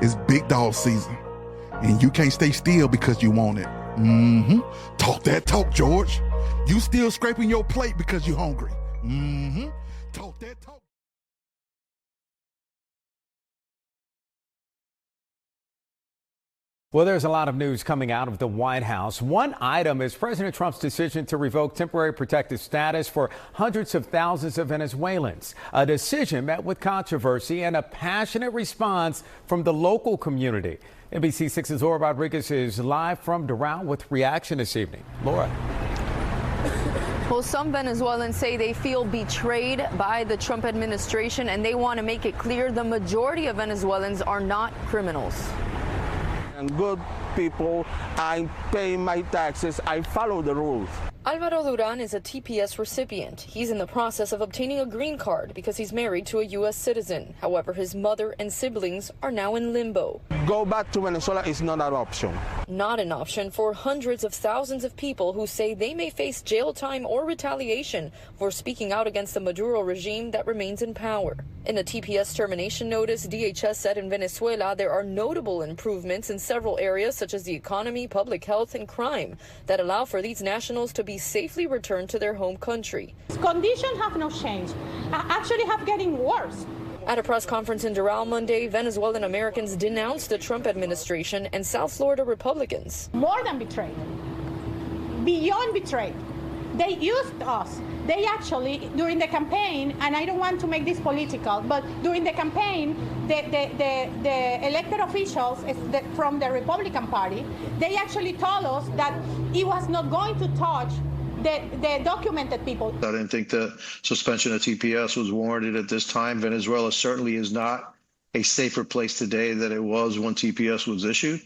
It's big dog season, and you can't stay still because you want it. Mm-hmm. Talk that talk, George. You still scraping your plate because you're hungry. Mm-hmm. Talk that talk. Well, there's a lot of news coming out of the White House. One item is President Trump's decision to revoke temporary protected status for hundreds of thousands of Venezuelans. A decision met with controversy and a passionate response from the local community. NBC6's Laura Rodriguez is live from Doral with reaction this evening. Laura. Well, some Venezuelans say they feel betrayed by the Trump administration, and they want to make it clear the majority of Venezuelans are not criminals. And good people, I pay my taxes, I follow the rules. Alvaro Duran is a TPS recipient. He's in the process of obtaining a green card because he's married to a U.S. citizen. However, his mother and siblings are now in limbo. Go back to Venezuela is not an option. Not an option for hundreds of thousands of people who say they may face jail time or retaliation for speaking out against the Maduro regime that remains in power. In a TPS termination notice, DHS said in Venezuela there are notable improvements in several areas such as the economy, public health, and crime that allow for these nationals to be safely returned to their home country. Conditions have not changed, actually have getting worse. At a press conference in Doral Monday, Venezuelan Americans denounced the Trump administration and South Florida Republicans. More than betrayed, beyond betrayed. They used us. They actually, during the campaign, and I don't want to make this political, but during the campaign, the elected officials from the Republican Party, they actually told us that it was not going to touch the documented people. I didn't think the suspension of TPS was warranted at this time. Venezuela certainly is not a safer place today than it was when TPS was issued.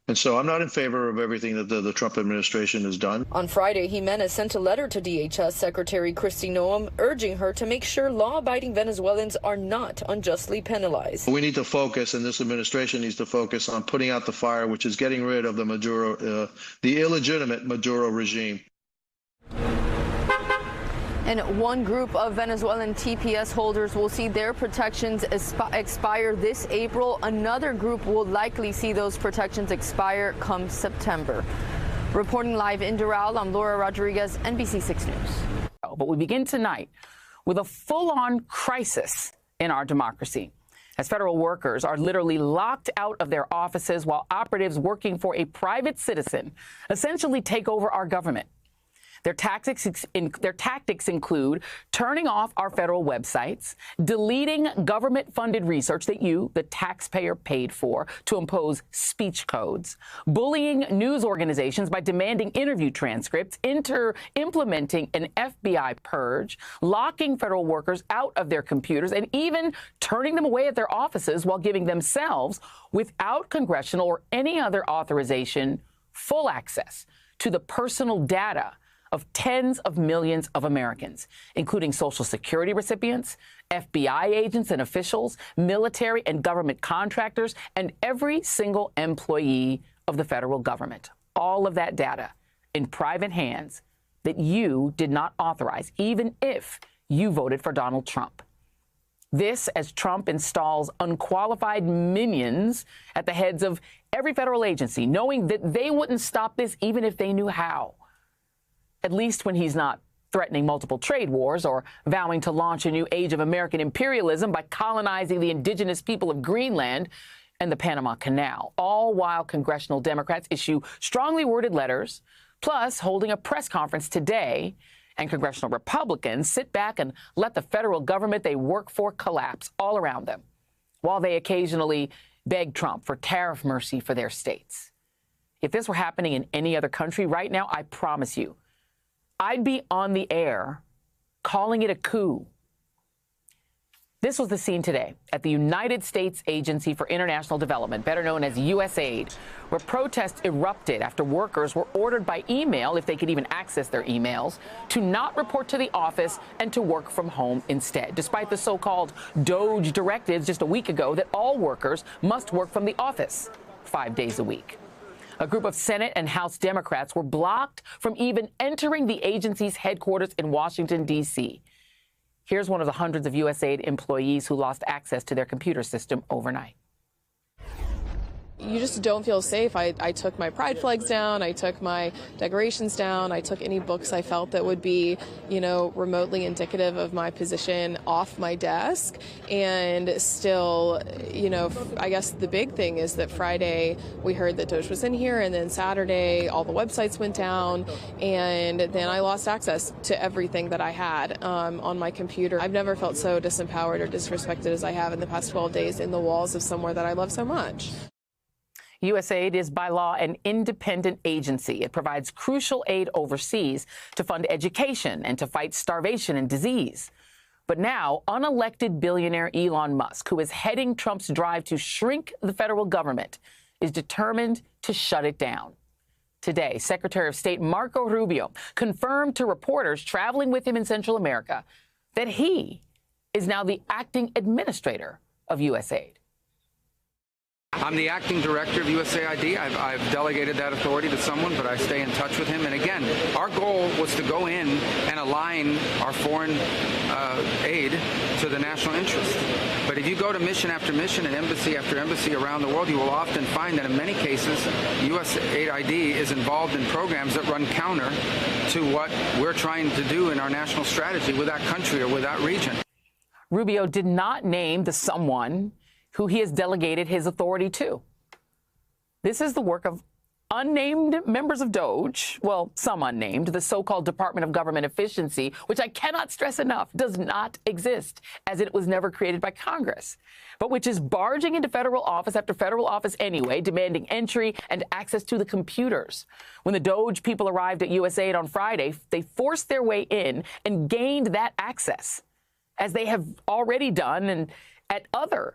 And so I'm not in favor of everything that the Trump administration has done. On Friday, Jimenez sent a letter to DHS Secretary Kristi Noem urging her to make sure law-abiding Venezuelans are not unjustly penalized. We need to focus, and this administration needs to focus on putting out the fire, which is getting rid of the Maduro, the illegitimate Maduro regime. And one group of Venezuelan TPS holders will see their protections expire this April. Another group will likely see those protections expire come September. Reporting live in Doral, I'm Laura Rodriguez, NBC6 News. But we begin tonight with a full-on crisis in our democracy, as federal workers are literally locked out of their offices while operatives working for a private citizen essentially take over our government. Their tactics include turning off our federal websites, deleting government-funded research that you, the taxpayer, paid for to impose speech codes, bullying news organizations by demanding interview transcripts, implementing an FBI purge, locking federal workers out of their computers, and even turning them away at their offices while giving themselves, without congressional or any other authorization, full access to the personal data of tens of millions of Americans, including Social Security recipients, FBI agents and officials, military and government contractors, and every single employee of the federal government. All of that data in private hands that you did not authorize, even if you voted for Donald Trump. This as Trump installs unqualified minions at the heads of every federal agency, knowing that they wouldn't stop this even if they knew how. At least when he's not threatening multiple trade wars or vowing to launch a new age of American imperialism by colonizing the indigenous people of Greenland and the Panama Canal, all while congressional Democrats issue strongly worded letters, plus holding a press conference today, and congressional Republicans sit back and let the federal government they work for collapse all around them, while they occasionally beg Trump for tariff mercy for their states. If this were happening in any other country right now, I promise you, I'd be on the air calling it a coup. This was the scene today at the United States Agency for International Development, better known as USAID, where protests erupted after workers were ordered by email, if they could even access their emails, to not report to the office and to work from home instead, despite the so-called DOGE directives just a week ago that all workers must work from the office 5 days a week. A group of Senate and House Democrats were blocked from even entering the agency's headquarters in Washington, D.C. Here's one of the hundreds of USAID employees who lost access to their computer system overnight. you just don't feel safe. I took my pride flags down. I took my decorations down. I took any books I felt that would be, remotely indicative of my position off my desk. And still, I guess the big thing is that Friday we heard that Doge was in here, and then Saturday all the websites went down, and then I lost access to everything that I had on my computer. I've never felt so disempowered or disrespected as I have in the past 12 days in the walls of somewhere that I love so much. USAID is by law an independent agency. It provides crucial aid overseas to fund education and to fight starvation and disease. But now, unelected billionaire Elon Musk, who is heading Trump's drive to shrink the federal government, is determined to shut it down. Today, Secretary of State Marco Rubio confirmed to reporters traveling with him in Central America that he is now the acting administrator of USAID. I'm the acting director of USAID. I've delegated that authority to someone, but I stay in touch with him. And again, our goal was to go in and align our foreign aid to the national interest. But if you go to mission after mission and embassy after embassy around the world, you will often find that in many cases, USAID is involved in programs that run counter to what we're trying to do in our national strategy with that country or with that region. Rubio did not name the someone who he has delegated his authority to. This is the work of unnamed members of DOGE, well, some unnamed, the so-called Department of Government Efficiency, which I cannot stress enough does not exist, as it was never created by Congress, but which is barging into federal office after federal office anyway, demanding entry and access to the computers. When the DOGE people arrived at USAID on Friday, they forced their way in and gained that access, as they have already done and at other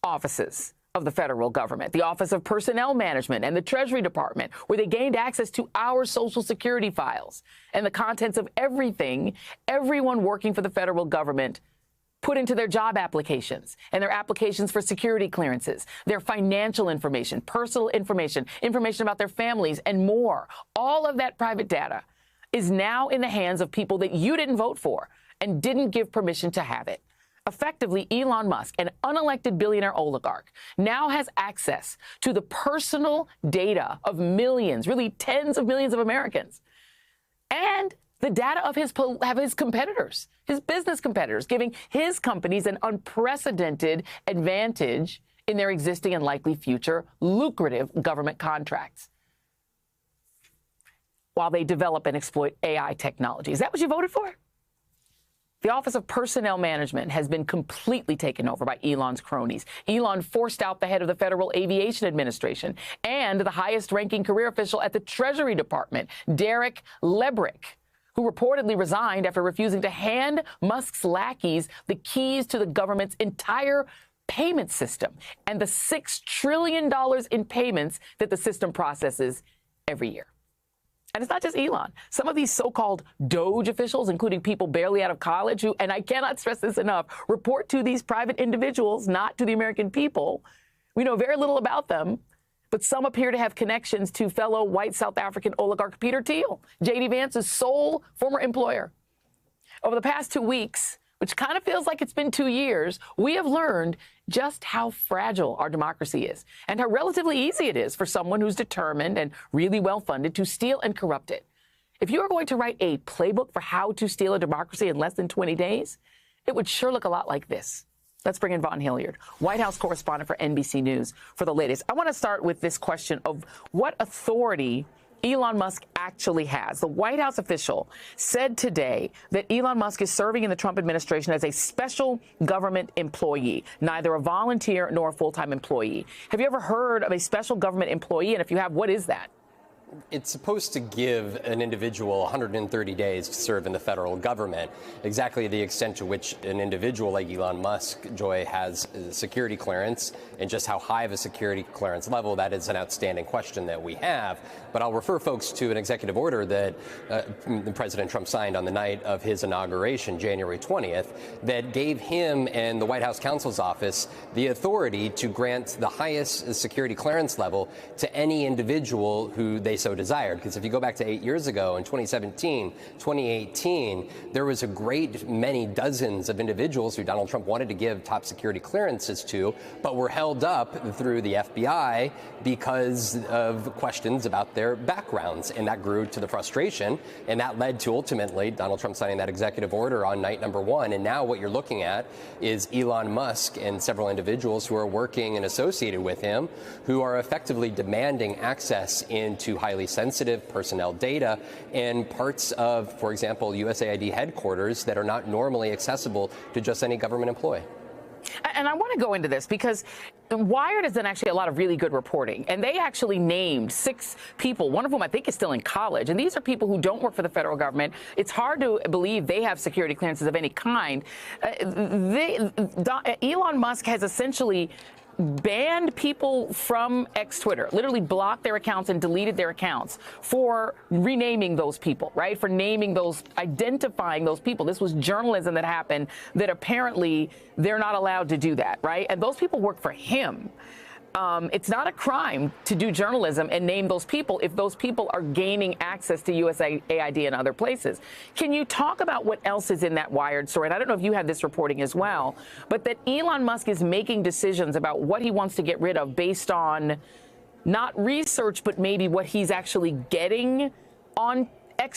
offices of the federal government, the Office of Personnel Management and the Treasury Department, where they gained access to our Social Security files and the contents of everything everyone working for the federal government put into their job applications and their applications for security clearances, their financial information, personal information, information about their families, and more. All of that private data is now in the hands of people that you didn't vote for and didn't give permission to have it. Effectively, Elon Musk, an unelected billionaire oligarch, now has access to the personal data of millions, really tens of millions of Americans, and the data of his competitors, his business competitors, giving his companies an unprecedented advantage in their existing and likely future lucrative government contracts while they develop and exploit AI technology. Is that what you voted for? The Office of Personnel Management has been completely taken over by Elon's cronies. Elon forced out the head of the Federal Aviation Administration and the highest-ranking career official at the Treasury Department, Derek Lebrick, who reportedly resigned after refusing to hand Musk's lackeys the keys to the government's entire payment system and the $6 trillion in payments that the system processes every year. And it's not just Elon. Some of these so-called DOGE officials, including people barely out of college who, and I cannot stress this enough, report to these private individuals, not to the American people. We know very little about them, but some appear to have connections to fellow white South African oligarch Peter Thiel, J.D. Vance's sole former employer. Over the past 2 weeks, which kind of feels like it's been 2 years, we have learned just how fragile our democracy is and how relatively easy it is for someone who's determined and really well-funded to steal and corrupt it. If you are going to write a playbook for how to steal a democracy in less than 20 days, it would sure look a lot like this. Let's bring in Vaughn Hilliard, White House correspondent for NBC News, for the latest. I want to start with this question of what authority Elon Musk actually has. The White House official said today that Elon Musk is serving in the Trump administration as a special government employee, neither a volunteer nor a full-time employee. Have you ever heard of a special government employee? And if you have, what is that? It's supposed to give an individual 130 days to serve in the federal government. Exactly the extent to which an individual like Elon Musk, Joy, has security clearance and just how high of a security clearance level, that is an outstanding question that we have. But I'll refer folks to an executive order that President Trump signed on the night of his inauguration, January 20th, that gave him and the White House counsel's office the authority to grant the highest security clearance level to any individual who they so desired. Because if you go back to 8 years ago, in 2017, 2018, there was a great many dozens of individuals who Donald Trump wanted to give top security clearances to, but were held up through the FBI because of questions about their backgrounds. And that grew to the frustration, and that led to ultimately Donald Trump signing that executive order on night number one. And now what you're looking at is Elon Musk and several individuals who are working and associated with him who are effectively demanding access into highly sensitive personnel data and parts of, for example, USAID headquarters that are not normally accessible to just any government employee. And I want to go into this because Wired has done actually a lot of really good reporting, and they actually named 6 people, one of whom I think is still in college. And these are people who don't work for the federal government. It's hard to believe they have security clearances of any kind. Elon Musk has essentially banned people from Twitter, literally blocked their accounts and deleted their accounts for renaming those people, right? For naming those, identifying those people. This was journalism that happened that apparently they're not allowed to do that, right? And those people work for him. It's not a crime to do journalism and name those people if those people are gaining access to USAID and other places. Can you talk about what else is in that Wired story? And I don't know if you had this reporting as well, but that Elon Musk is making decisions about what he wants to get rid of based on not research, but maybe what he's actually getting on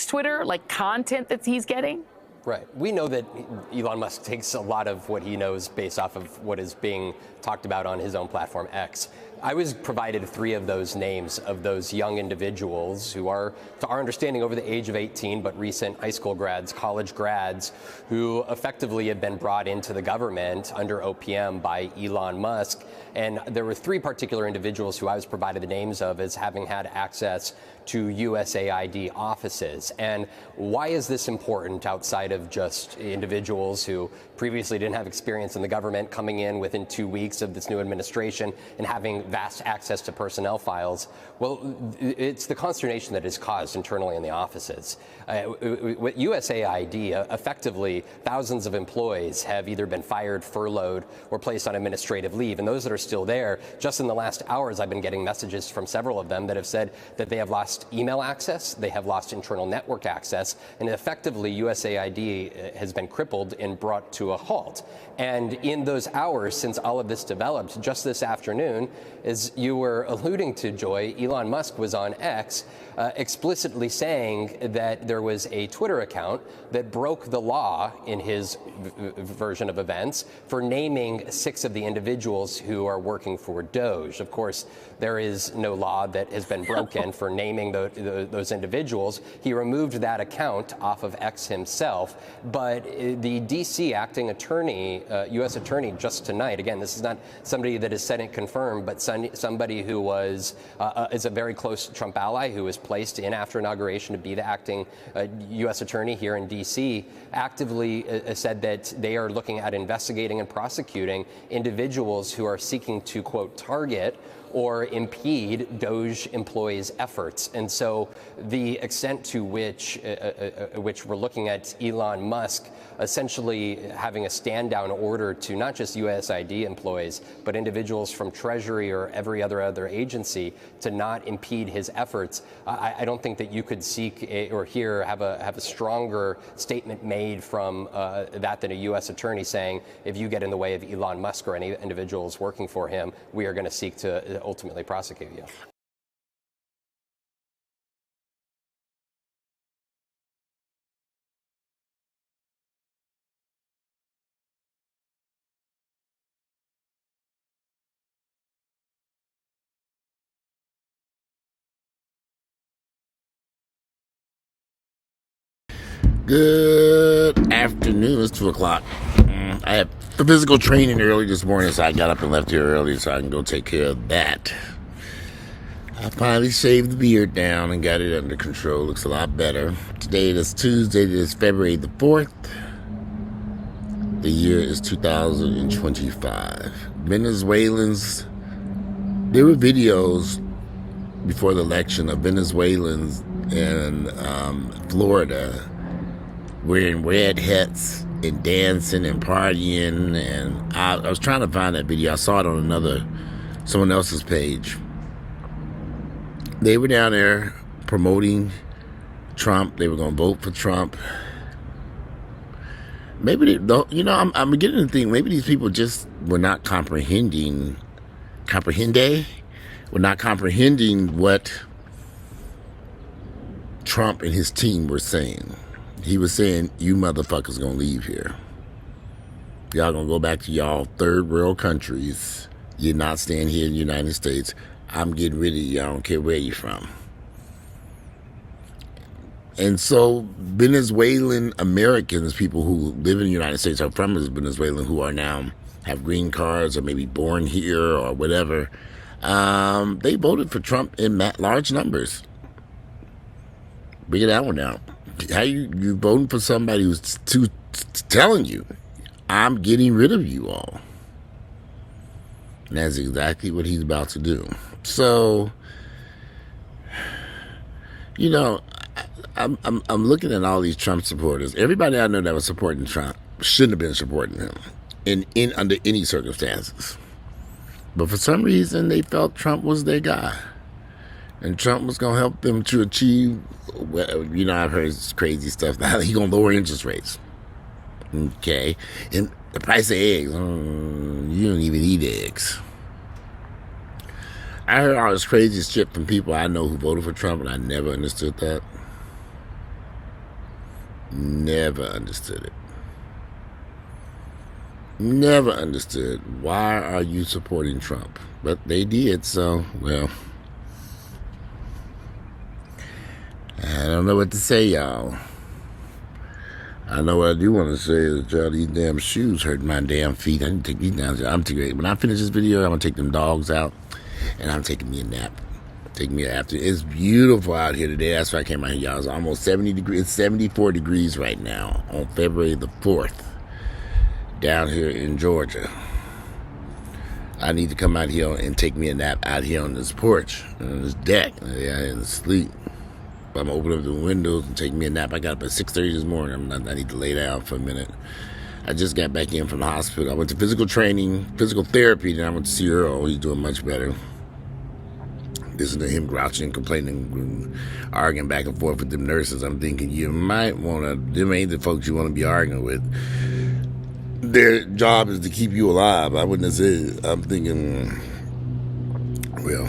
Twitter, like content that he's getting? Right. We know that Elon Musk takes a lot of what he knows based off of what is being talked about on his own platform, X. I was provided 3 of those names of those young individuals who are, to our understanding, over the age of 18, but recent high school grads, college grads, who effectively have been brought into the government under OPM by Elon Musk. And there were 3 particular individuals who I was provided the names of as having had access to USAID offices. And why is this important outside of just individuals who previously didn't have experience in the government coming in within 2 weeks of this new administration and having vast access to personnel files? Well, it's the consternation that is caused internally in the offices. With USAID, effectively, thousands of employees have either been fired, furloughed, or placed on administrative leave. And those that are still there, just in the last hours, I've been getting messages from several of them that have said that they have lost email access, they have lost internal network access, and effectively USAID has been crippled and brought to a halt. And in those hours since all of this developed, just this afternoon, as you were alluding to, Joy, Elon Musk was on X explicitly saying that there was a Twitter account that broke the law in his version of events for naming 6 of the individuals who are working for Doge. Of course, there is no law that has been broken for naming those individuals. He removed that account off of X himself, but the D.C. acting attorney, U.S. attorney, just tonight, again, this is not somebody that is Senate confirmed, but somebody who was is a very close Trump ally who was placed in after inauguration to be the acting U.S. attorney here in D.C., actively said that they are looking at investigating and prosecuting individuals who are seeking to, quote, target or impede Doge employees' efforts. And so the extent to which we're looking at Elon Musk essentially having a stand-down order to not just USAID employees, but individuals from Treasury or every other agency to not impede his efforts, I don't think that you could seek or have a stronger statement made from that than a U.S. attorney saying, if you get in the way of Elon Musk or any individuals working for him, we are going to seek to ultimately prosecute you. Good afternoon. It's 2 o'clock. I had physical training early this morning, so I got up and left here early so I can go take care of that. I finally shaved the beard down and got it under control. Looks a lot better. Today is Tuesday. It is February the 4th. The year is 2025. Venezuelans. There were videos before the election of Venezuelans in Florida wearing red hats and dancing and partying, and I was trying to find that video. I saw it on someone else's page. They were down there promoting Trump. They were going to vote for Trump. Maybe they don't. You know, I'm beginning to think maybe these people just were not comprehending what Trump and his team were saying. He was saying, you motherfuckers gonna leave here. Y'all gonna go back to y'all third world countries. You're not staying here in the United States. I'm getting rid of you. I don't care where you're from. And so Venezuelan Americans, people who live in the United States, are from Venezuela, who are now have green cards or maybe born here or whatever, they voted for Trump in large numbers. Figure that one out. How you voting for somebody who's telling you, I'm getting rid of you all. And that's exactly what he's about to do. So, you know, I'm looking at all these Trump supporters. Everybody I know that was supporting Trump shouldn't have been supporting him in under any circumstances. But for some reason, they felt Trump was their guy. And Trump was going to help them to achieve, you know, I've heard crazy stuff. He's going to lower interest rates. Okay. And the price of eggs, you don't even eat eggs. I heard all this crazy shit from people I know who voted for Trump, and I never understood that. Never understood it. Never understood. Why are you supporting Trump? But they did, so, well, I don't know what to say, y'all. I know what I do want to say is, y'all, these damn shoes hurt my damn feet. I need to take these down. I'm too great. When I finish this video, I'm going to take them dogs out, and I'm taking me a nap. Take me after. It's beautiful out here today. That's why I came out here, y'all. It's almost 70 degrees. It's 74 degrees right now on February the 4th down here in Georgia. I need to come out here and take me a nap out here on this porch, on this deck, and sleep. I'm gonna open up the windows and take me a nap. I got up at 6:30 this morning. I need to lay down for a minute. I just got back in from the hospital. I went to physical training, physical therapy, then I went to see Earl. He's doing much better. Listening to him grouching, complaining, arguing back and forth with them nurses. I'm thinking you might want to, them ain't the folks you want to be arguing with. Their job is to keep you alive. I wouldn't have said, I'm thinking, well,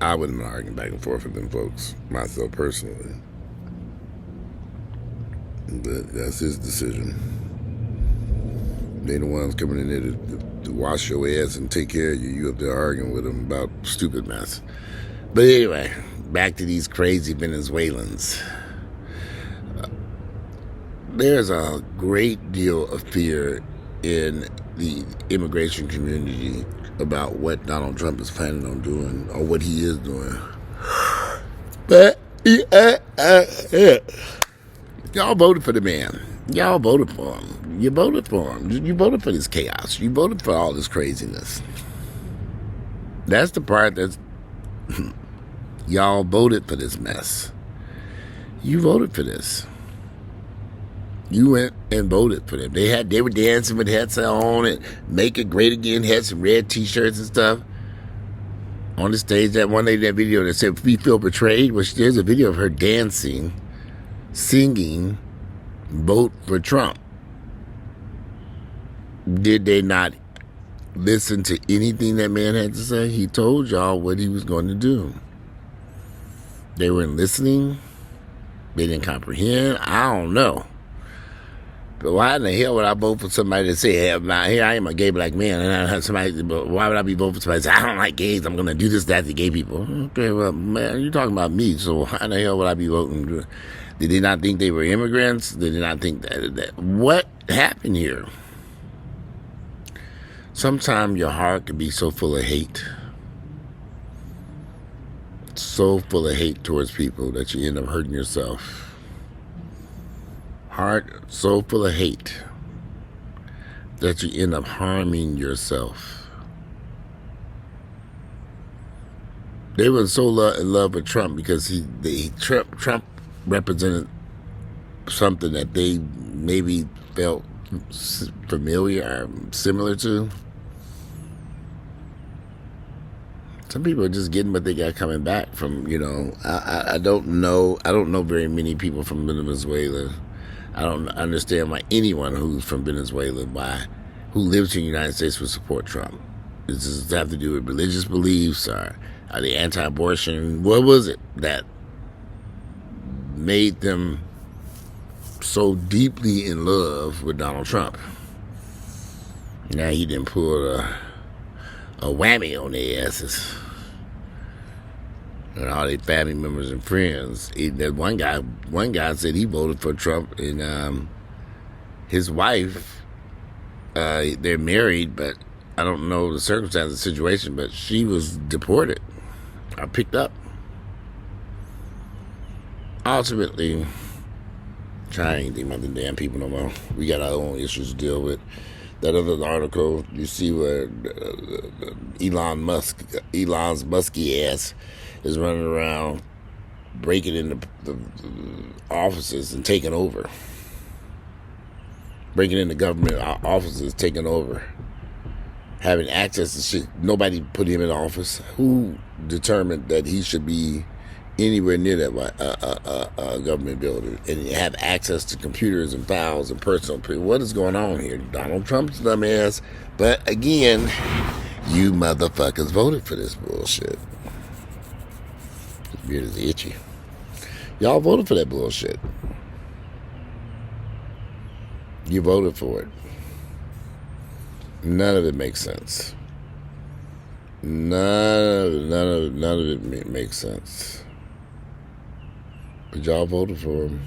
I wouldn't have been arguing back and forth with them folks, myself personally. But that's his decision. They the ones coming in there to wash your ass and take care of you. You up there arguing with them about stupid mess. But anyway, back to these crazy Venezuelans. There's a great deal of fear in the immigration community about what Donald Trump is planning on doing or what he is doing. But y'all voted for the man. Y'all voted for him. You voted for him. You voted for this chaos. You voted for all this craziness. That's the part that's y'all voted for this mess. You voted for this. You went and voted for them. They were dancing with hats on and Make It Great Again, had some red t-shirts and stuff. On the stage, that one lady, that video that said, we feel betrayed, which there's a video of her dancing, singing, vote for Trump. Did they not listen to anything that man had to say? He told y'all what he was going to do. They weren't listening. They didn't comprehend. I don't know. But why in the hell would I vote for somebody to say, hey, here I am, a gay black man, and I have somebody, but why would I be voting for somebody to say, I don't like gays, I'm going to do this, that to gay people? Okay, well, man, you're talking about me, so why in the hell would I be voting? Did they not think they were immigrants? Did they not think that what happened here? Sometimes your heart can be so full of hate. So full of hate towards people that you end up hurting yourself. Heart so full of hate that you end up harming yourself. They were so in love with Trump because Trump represented something that they maybe felt familiar or similar to. Some people are just getting what they got coming back from, you know. I don't know very many people from Venezuela. I don't understand why anyone who's from Venezuela, who lives in the United States, would support Trump. Does this have to do with religious beliefs, or are they anti-abortion? What was it that made them so deeply in love with Donald Trump? Now he didn't pull a whammy on their asses. And all their family members and friends. That one guy said he voted for Trump, and his wife, they're married, but I don't know the circumstances of the situation, but she was deported or picked up. Ultimately, I ain't think about the damn people no more. We got our own issues to deal with. That other article, you see where Elon's musky ass is running around breaking into the offices and taking over. Breaking into government offices, taking over. Having access to shit. Nobody put him in office. Who determined that he should be anywhere near that government building and have access to computers and files and personal? What is going on here? Donald Trump's dumbass. But again, you motherfuckers voted for this bullshit. His beard is itchy. Y'all voted for that bullshit. You voted for it. None of it makes sense. None of it makes sense. But y'all voted for him.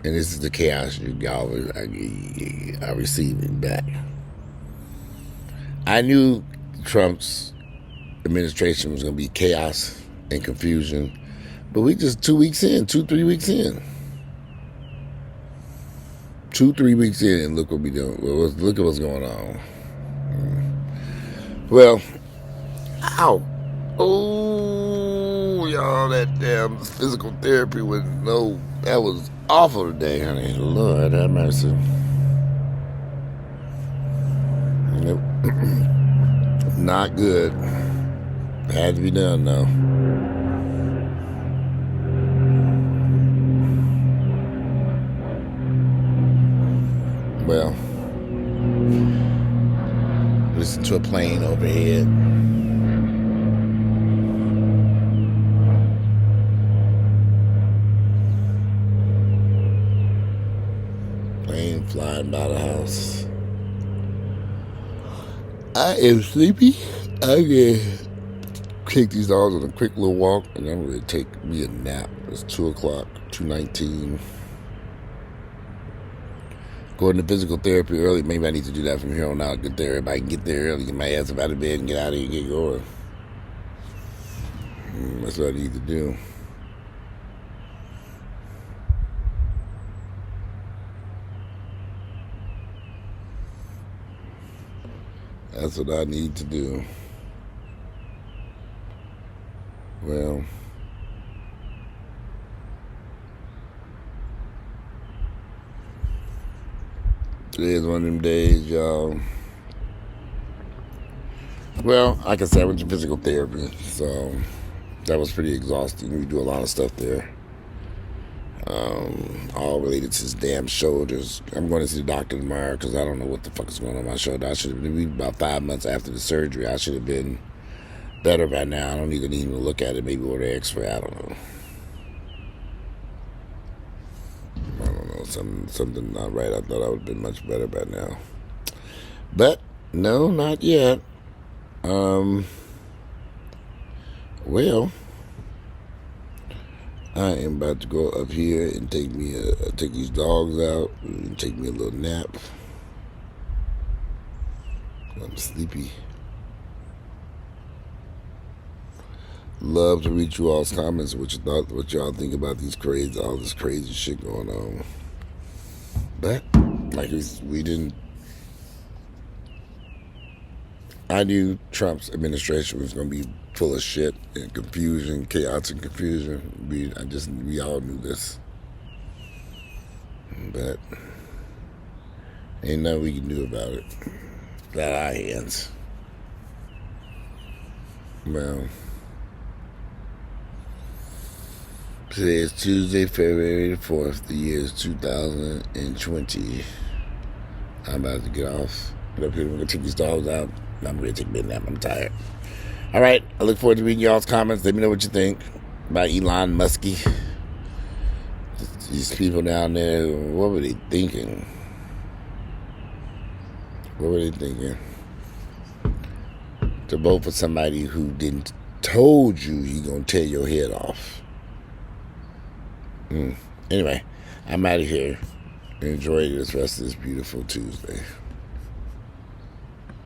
And this is the chaos y'all are receiving back. I knew Trump's administration was going to be chaos and confusion. But we just 3 weeks in. 2-3 weeks in, and look what we doing. Look at what's going on. Well, ow. Oh, y'all, that damn physical therapy was that was awful today, honey. Lord have mercy. Nope. Not good. Had to be done, though. Well, listen to a plane overhead. Plane flying by the house. I am sleepy. I can take these dogs on a quick little walk, and I'm going to take me a nap. It's 2 o'clock, 2:19. Going to physical therapy early. Maybe I need to do that from here on out. Get there. If I can get there early, get my ass up out of bed and get out of here and get going. That's what I need to do. That's what I need to do. Well, today is one of them days, y'all. Well, like I said, I went to physical therapy, so that was pretty exhausting. We do a lot of stuff there, all related to his damn shoulders. I'm going to see the doctor tomorrow because I don't know what the fuck is going on with my shoulder. I should have been about 5 months after the surgery. I should have been better by now. I don't even need to look at it. Maybe order an X-ray. I don't know. Something not right. I thought I would have been much better by now. But, no, not yet. Well, I am about to go up here and take these dogs out and take me a little nap. I'm sleepy. Love to read you all's comments, what y'all think about all this crazy shit going on. But like we didn't. I knew Trump's administration was going to be full of shit and confusion, chaos and confusion. We all knew this. But ain't nothing we can do about it. It's out of our hands. Well, today is Tuesday, February the 4th. The year is 2020. I'm about to get off. Get up here. I'm going to take these dogs out. I'm going to take a nap. I'm tired. All right. I look forward to reading y'all's comments. Let me know what you think about Elon Muskie. These people down there, what were they thinking? What were they thinking? To vote for somebody who didn't told you he gonna tear your head off. Anyway, I'm out of here. Enjoy this rest of this beautiful Tuesday.